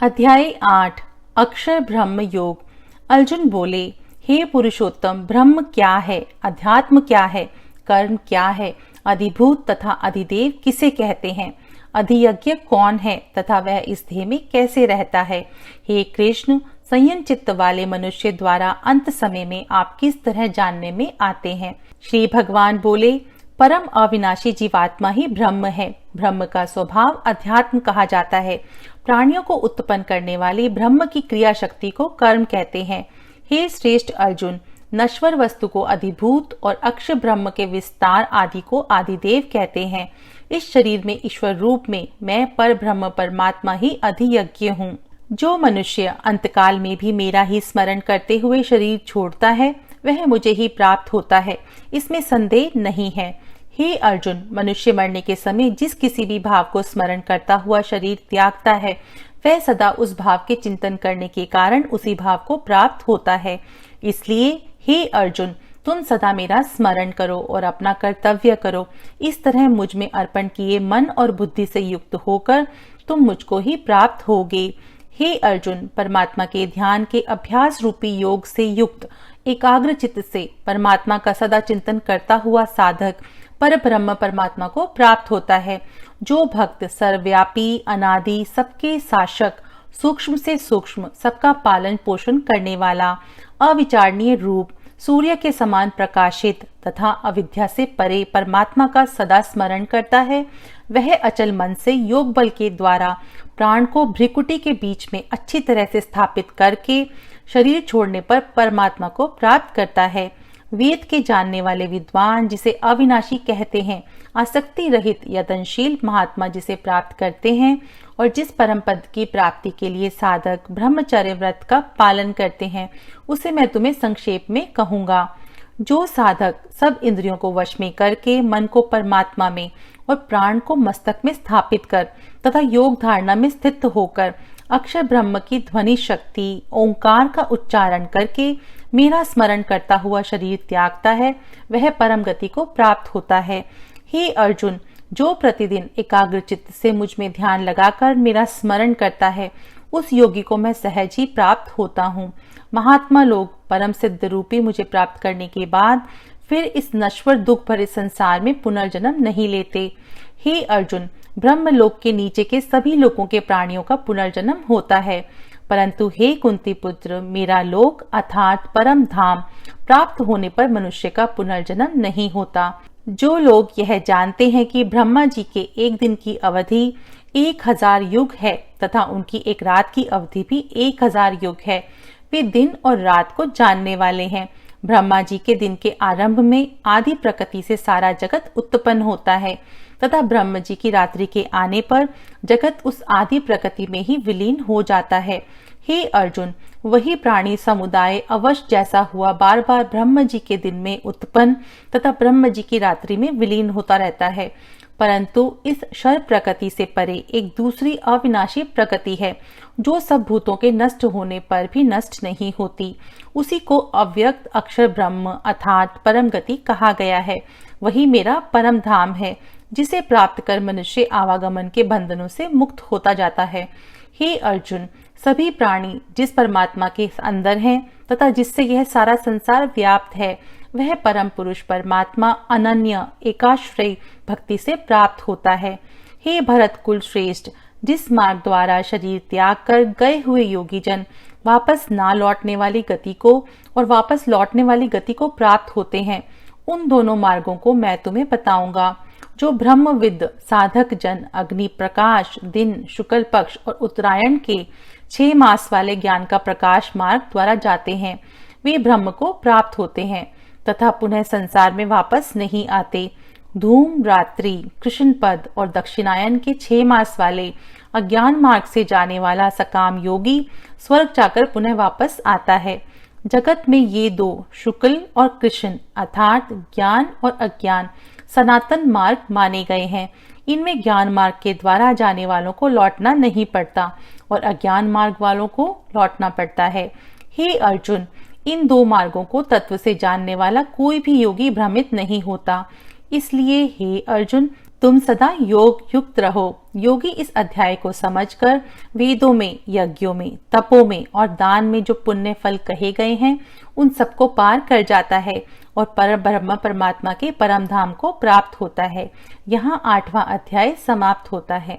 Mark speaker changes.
Speaker 1: अध्याय 8 अक्षर ब्रह्म योग। अर्जुन बोले, हे पुरुषोत्तम, ब्रह्म क्या है, अध्यात्म क्या है, कर्म क्या है, अधिभूत तथा अधिदेव किसे कहते हैं, अधियज्ञ कौन है तथा वह इस देह में कैसे रहता है। हे कृष्ण, संयम चित्त वाले मनुष्य द्वारा अंत समय में आप किस तरह जानने में आते हैं। श्री भगवान बोले, परम अविनाशी जीवात्मा ही ब्रह्म है। ब्रह्म का स्वभाव अध्यात्म कहा जाता है। प्राणियों को उत्पन्न करने वाली ब्रह्म की क्रिया शक्ति को कर्म कहते हैं। हे श्रेष्ठ अर्जुन, नश्वर वस्तु को अधिभूत और अक्षर ब्रह्म के विस्तार आदि को आदिदेव कहते हैं। इस शरीर में ईश्वर रूप में मैं पर ब्रह्म परमात्मा ही अधियज्ञ हूँ। जो मनुष्य अंतकाल में भी मेरा ही स्मरण करते हुए शरीर छोड़ता है वह मुझे ही प्राप्त होता है, इसमें संदेह नहीं है। हे अर्जुन, मनुष्य मरने के समय जिस किसी भी भाव को स्मरण करता हुआ शरीर त्यागता है वह सदा उस भाव के चिंतन करने के कारण उसी भाव को प्राप्त होता है। इसलिए हे अर्जुन, तुम सदा मेरा स्मरण करो और अपना कर्तव्य करो। इस तरह मुझ में अर्पण किए मन और बुद्धि से युक्त होकर तुम मुझको ही प्राप्त होगे। हे अर्जुन, परमात्मा के ध्यान के अभ्यास रूपी योग से युक्त एकाग्र चित्त से परमात्मा का सदा चिंतन करता हुआ साधक पर ब्रह्म परमात्मा को प्राप्त होता है। जो भक्त सर्वव्यापी, अनादि, सबके शासक, सूक्ष्म से सूक्ष्म, सबका पालन पोषण करने वाला, अविचारणीय रूप, सूर्य के समान प्रकाशित तथा अविद्या से परे परमात्मा का सदा स्मरण करता है, वह अचल मन से योग बल के द्वारा प्राण को भ्रिकुटी के बीच में अच्छी तरह से स्थापित करके शरीर छोड़ने पर परमात्मा को प्राप्त करता है। वेद के जानने वाले विद्वान जिसे अविनाशी कहते हैं, आसक्ति रहित यतनशील महात्मा जिसे प्राप्त करते हैं और जिस परम पद की प्राप्ति के लिए साधक ब्रह्मचर्य व्रत का पालन करते हैं, उसे मैं तुम्हें संक्षेप में कहूंगा। जो साधक सब इंद्रियों को वश में करके मन को परमात्मा में और प्राण को मस्तक में स्थापित कर तथा योग धारणा में स्थित होकर अक्षर ब्रह्म की ध्वनि शक्ति ओंकार का उच्चारण करके मेरा स्मरण करता हुआ शरीर त्यागता है, वह परम गति को प्राप्त होता है। हे अर्जुन, जो प्रतिदिन एकाग्र चित्त से मुझ में ध्यान लगाकर मेरा स्मरण करता है, उस योगी को मैं सहज ही प्राप्त होता हूँ। महात्मा लोग परम सिद्ध रूपी मुझे प्राप्त करने के बाद फिर इस नश्वर दुख भरे संसार में पुनर्जन्म नहीं लेते। हे अर्जुन, ब्रह्मलोक के नीचे के सभी लोकों के प्राणियों का पुनर्जन्म होता है, परंतु हे कुंती पुत्र, मेरा लोक अर्थात परम धाम प्राप्त होने पर मनुष्य का पुनर्जन्म नहीं होता। जो लोग यह जानते हैं कि ब्रह्मा जी के एक दिन की अवधि 1000 युग है तथा उनकी एक रात की अवधि भी 1000 युग है, वे दिन और रात को जानने वाले हैं। ब्रह्मा जी के दिन के आरंभ में आदि प्रकृति से सारा जगत उत्पन्न होता है तथा ब्रह्म जी की रात्रि के आने पर जगत उस आदि प्रकृति में ही विलीन हो जाता है। हे अर्जुन, वही प्राणी समुदाय अवश्य जैसा हुआ बार बार ब्रह्म जी के दिन में उत्पन्न तथा ब्रह्म जी की रात्रि में विलीन होता रहता है, परंतु इस क्षर प्रकृति से परे एक दूसरी अविनाशी प्रकृति है जो सब भूतों के नष्ट होने पर भी नष्ट नहीं होती। उसी को अव्यक्त अक्षर ब्रह्म अर्थात परम गति कहा गया है। वही मेरा परम धाम है जिसे प्राप्त कर मनुष्य आवागमन के बंधनों से मुक्त होता जाता है। हे अर्जुन, सभी प्राणी जिस परमात्मा के अंदर हैं तथा जिससे यह सारा संसार व्याप्त है, वह परम पुरुष परमात्मा अनन्य एकाश्रय भक्ति से प्राप्त होता है। हे भरत कुल श्रेष्ठ, जिस मार्ग द्वारा शरीर त्याग कर गए हुए योगी जन वापस ना लौटने वाली गति को और वापस लौटने वाली गति को प्राप्त होते हैं, उन दोनों मार्गों को मैं तुम्हें बताऊंगा। जो ब्रह्मविद साधक जन अग्नि प्रकाश, दिन, शुक्ल पक्ष और उत्तरायण के 6 मास वाले ज्ञान का प्रकाश मार्ग द्वारा जाते हैं, वे ब्रह्म को प्राप्त होते हैं तथा पुनः संसार में वापस नहीं आते। धूम, रात्रि, कृष्ण पद और दक्षिणायन के 6 मास वाले अज्ञान मार्ग से जाने वाला सकाम योगी स्वर्ग जाकर पुनः वापस आता है। जगत में ये 2 शुक्ल और कृष्ण अर्थात ज्ञान और अज्ञान सनातन मार्ग माने गए हैं। इनमें ज्ञान मार्ग के द्वारा जाने वालों को लौटना नहीं पड़ता और अज्ञान मार्ग वालों को लौटना पड़ता है। हे अर्जुन, इन 2 मार्गों को तत्व से जानने वाला कोई भी योगी भ्रमित नहीं होता। इसलिए हे अर्जुन, तुम सदा योग युक्त रहो। योगी इस अध्याय को समझकर वेदों में, यज्ञों में, तपों में और दान में जो पुण्य फल कहे गए हैं उन सबको पार कर जाता है और ब्रह्म परमात्मा के परम धाम को प्राप्त होता है। यहाँ 8वां अध्याय समाप्त होता है।